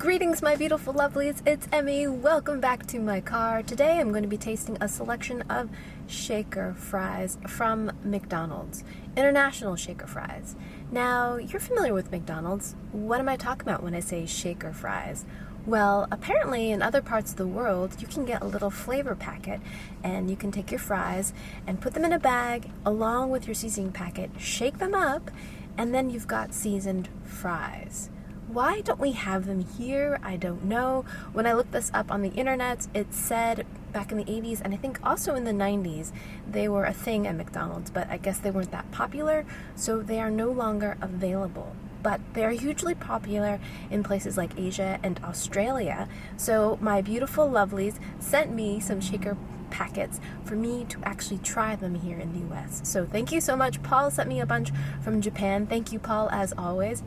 Greetings, my beautiful lovelies. It's Emmy. Welcome back to my car. Today I'm going to be tasting a selection of shaker fries from McDonald's. International shaker fries. Now, you're familiar with McDonald's. What am I talking about when I say shaker fries? Well, apparently in other parts of the world, you can get a little flavor packet and you can take your fries and put them in a bag along with your seasoning packet, shake them up, and then you've got seasoned fries. Why don't we have them here? I don't know. When I looked this up on the internet, it said back in the 80s and I think also in the 90s they were a thing at McDonald's, but I guess they weren't that popular, so they are no longer available. But they are hugely popular in places like Asia and Australia. So my beautiful lovelies sent me some shaker packets for me to actually try them here in the US. So thank you so much. Paul sent me a bunch from Japan. Thank you, Paul, as always.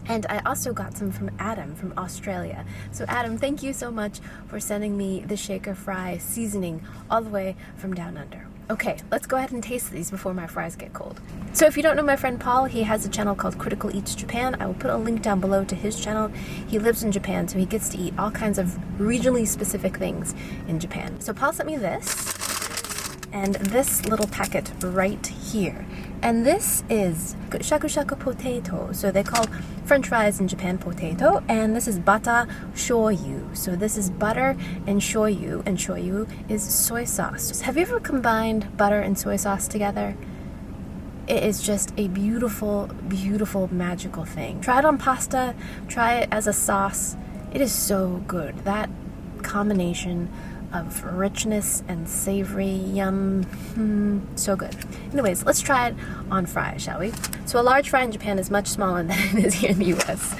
And I also got some from Adam from Australia. So Adam, thank you so much for sending me the shaker fry seasoning all the way from down under. Okay, let's go ahead and taste these before my fries get cold. So if you don't know my friend Paul, he has a channel called Critical Eats Japan. I will put a link down below to his channel. He lives in Japan, so he gets to eat all kinds of regionally specific things in Japan. So Paul sent me this, and this little packet right here. And this is shaku shaku potato. So they call French fries in Japan potato. And this is butter shoyu. So this is butter and shoyu is soy sauce. Have you ever combined butter and soy sauce together? It is just a beautiful, beautiful, magical thing. Try it on pasta, try it as a sauce. It is so good. That combination of richness and savory, yum, so good. Anyways, let's try it on fries, shall we? So a large fry in Japan is much smaller than it is here in the US.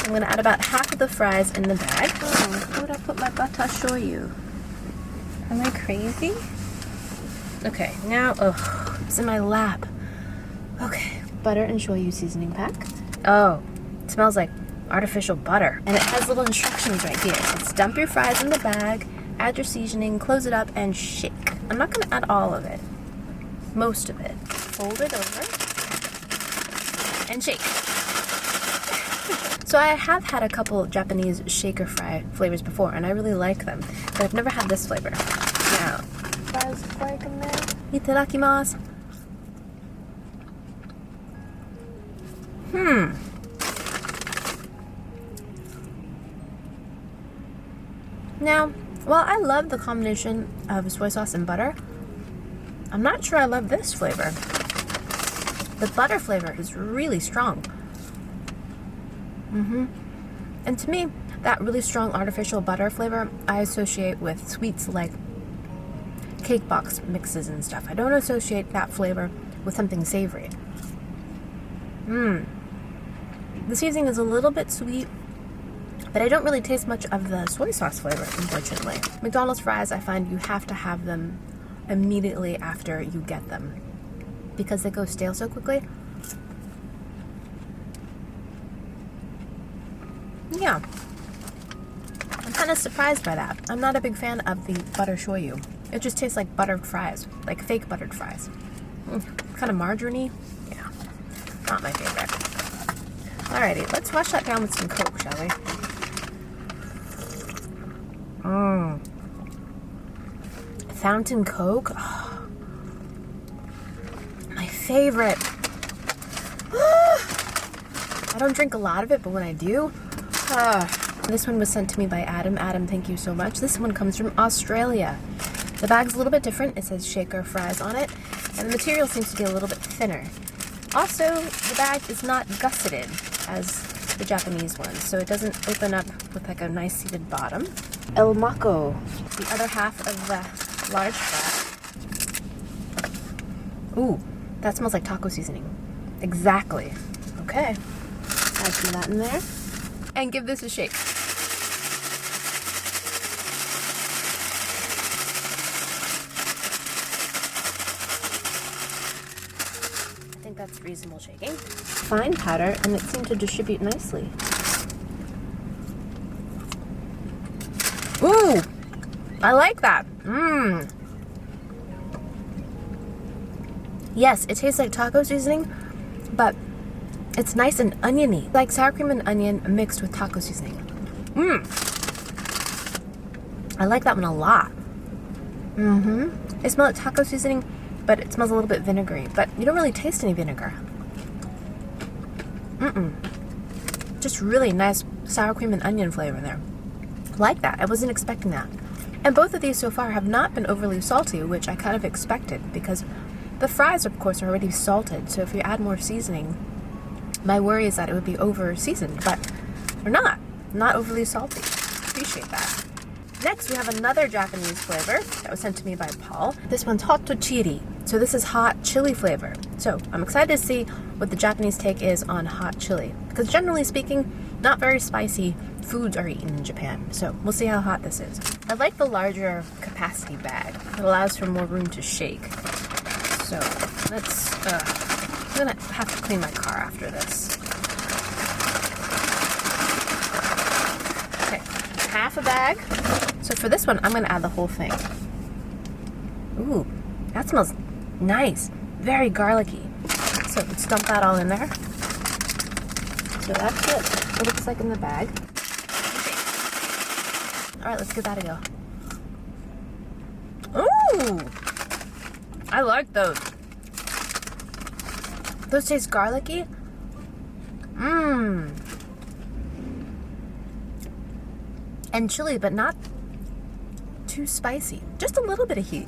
I'm gonna add about half of the fries in the bag. Oh, where would I put my butter shoyu? Am I crazy? Okay, now, it's in my lap. Okay, butter and shoyu seasoning pack. Oh, it smells like artificial butter, and it has little instructions right here. It's dump your fries in the bag, add your seasoning, close it up, and shake. I'm not going to add all of it, most of it. Fold it over and shake. So I have had a couple Japanese shaker fry flavors before, and I really like them, but I've never had this flavor. Now, fries like in there. Itadakimasu. Now, while I love the combination of soy sauce and butter, I'm not sure I love this flavor. The butter flavor is really strong. And to me, that really strong artificial butter flavor I associate with sweets like cake box mixes and stuff. I don't associate that flavor with something savory. The seasoning is a little bit sweet, but I don't really taste much of the soy sauce flavor, unfortunately. McDonald's fries, I find you have to have them immediately after you get them because they go stale so quickly. Yeah, I'm kind of surprised by that. I'm not a big fan of the butter shoyu. It just tastes like buttered fries, like fake buttered fries. Kind of margarine-y. Yeah, not my favorite. Alrighty, let's wash that down with some Coke, shall we? Fountain Coke, my favorite. I don't drink a lot of it, but when I do, this one was sent to me by Adam. Adam, thank you so much. This one comes from Australia. The bag's a little bit different. It says shaker fries on it, and the material seems to be a little bit thinner. Also, the bag is not gusseted as the Japanese one, so it doesn't open up with like a nice seated bottom. El Mako, the other half of the large fry. Ooh, that smells like taco seasoning. Exactly. Okay, add some of that in there and give this a shake. I think that's reasonable shaking. Fine powder, and it seemed to distribute nicely. Ooh, I like that. Yes, it tastes like taco seasoning, but It's nice and oniony, like sour cream and onion mixed with taco seasoning. I like that one a lot. I smell like taco seasoning, but it smells a little bit vinegary, but you don't really taste any vinegar. Just really nice sour cream and onion flavor there. Like that. I wasn't expecting that. And both of these so far have not been overly salty, which I kind of expected, because the fries, of course, are already salted, so if you add more seasoning, my worry is that it would be over seasoned, but they're not overly salty. Appreciate that. Next, we have another Japanese flavor that was sent to me by Paul. This one's hot chili. So this is hot chili flavor. So I'm excited to see what the Japanese take is on hot chili, because generally speaking, not very spicy foods are eaten in Japan. So we'll see how hot this is. I like the larger capacity bag. It allows for more room to shake. So let's, I'm gonna have to clean my car after this. Okay, half a bag. So for this one, I'm gonna add the whole thing. Ooh, that smells nice. Very garlicky. So let's dump that all in there. So that's what it looks like in the bag. All right, let's give that a go. Ooh, I like those. Those taste garlicky. And chili, but not too spicy. Just a little bit of heat.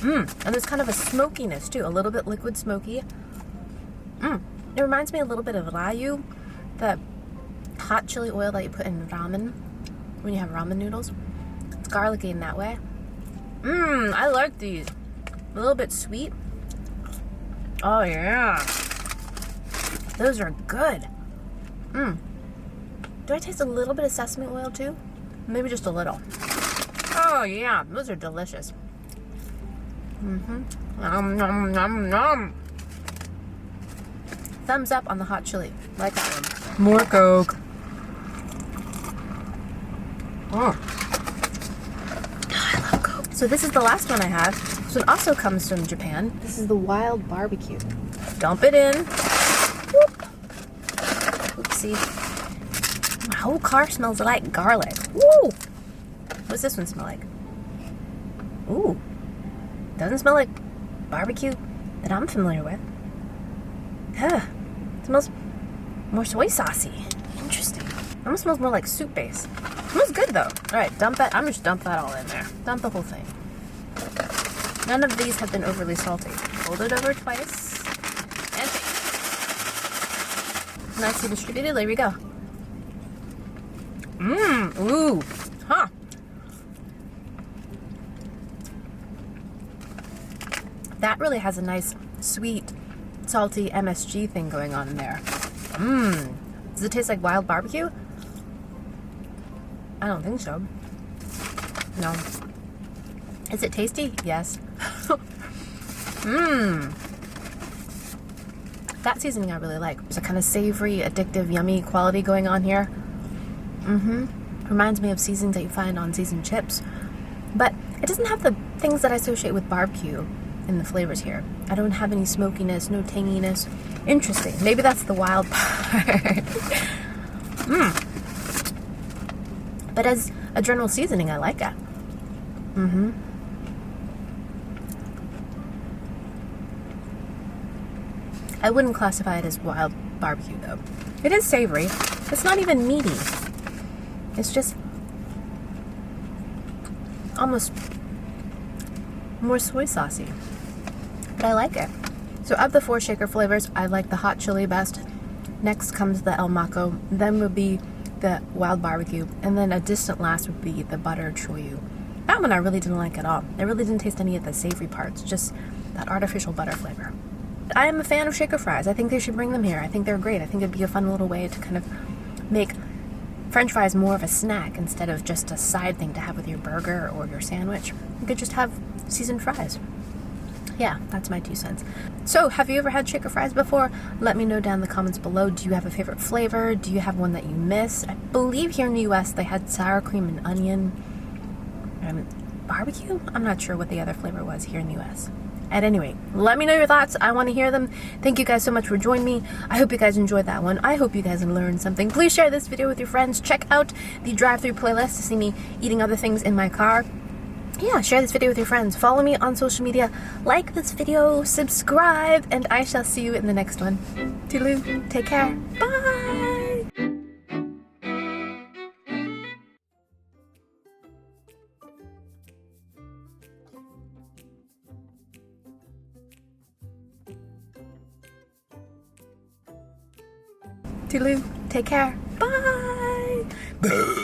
And there's kind of a smokiness too, a little bit liquid smoky. It reminds me a little bit of rayu, the hot chili oil that you put in ramen when you have ramen noodles. It's garlicky in that way. I like these. A little bit sweet. Oh yeah. Those are good. Do I taste a little bit of sesame oil too? Maybe just a little. Oh yeah, those are delicious. Nom, nom, nom, nom. Thumbs up on the hot chili. Like that one. More Coke. I love Coke. So this is the last one I have. This one also comes from Japan. This is the wild barbecue. Dump it in. Whoop. Oopsie. My whole car smells like garlic. Woo! What's this one smell like? Ooh. Doesn't smell like barbecue that I'm familiar with. It smells more soy saucy. Interesting. Almost smells more like soup base. Smells good though. Alright, dump that. I'm just dump that all in there. Dump the whole thing. None of these have been overly salty. Fold it over twice. And take. Nicely distributed. There we go. Ooh. Huh. That really has a nice, sweet, salty MSG thing going on in there. Does it taste like wild barbecue? I don't think so. No. Is it tasty? Yes. That seasoning I really like. There's a kind of savory, addictive, yummy quality going on here. Reminds me of seasonings that you find on seasoned chips. But it doesn't have the things that I associate with barbecue in the flavors here. I don't have any smokiness, no tanginess. Interesting. Maybe that's the wild part. But as a general seasoning, I like it. I wouldn't classify it as wild barbecue though. It is savory. It's not even meaty. It's just almost more soy saucy. But I like it. So of the 4 shaker flavors, I like the hot chili best. Next comes the El Maco. Then would be the wild barbecue. And then a distant last would be the buttered shoyu. That one I really didn't like at all. I really didn't taste any of the savory parts, just that artificial butter flavor. I am a fan of shaker fries. I think they should bring them here. I think they're great. I think it'd be a fun little way to kind of make French fries more of a snack instead of just a side thing to have with your burger or your sandwich. You could just have seasoned fries. Yeah, that's my 2 cents. So, have you ever had shaker fries before? Let me know down in the comments below. Do you have a favorite flavor? Do you have one that you miss? I believe here in the US they had sour cream and onion and barbecue. I'm not sure what the other flavor was here in the US. At any rate, let me know your thoughts. I want to hear them. Thank you guys so much for joining me. I hope you guys enjoyed that one. I hope you guys learned something. Please share this video with your friends. Check out the drive-thru playlist to see me eating other things in my car. Yeah, share this video with your friends. Follow me on social media. Like this video, subscribe, and I shall see you in the next one. Toodaloo. Take care. Bye! Toodaloo. Take care. Bye!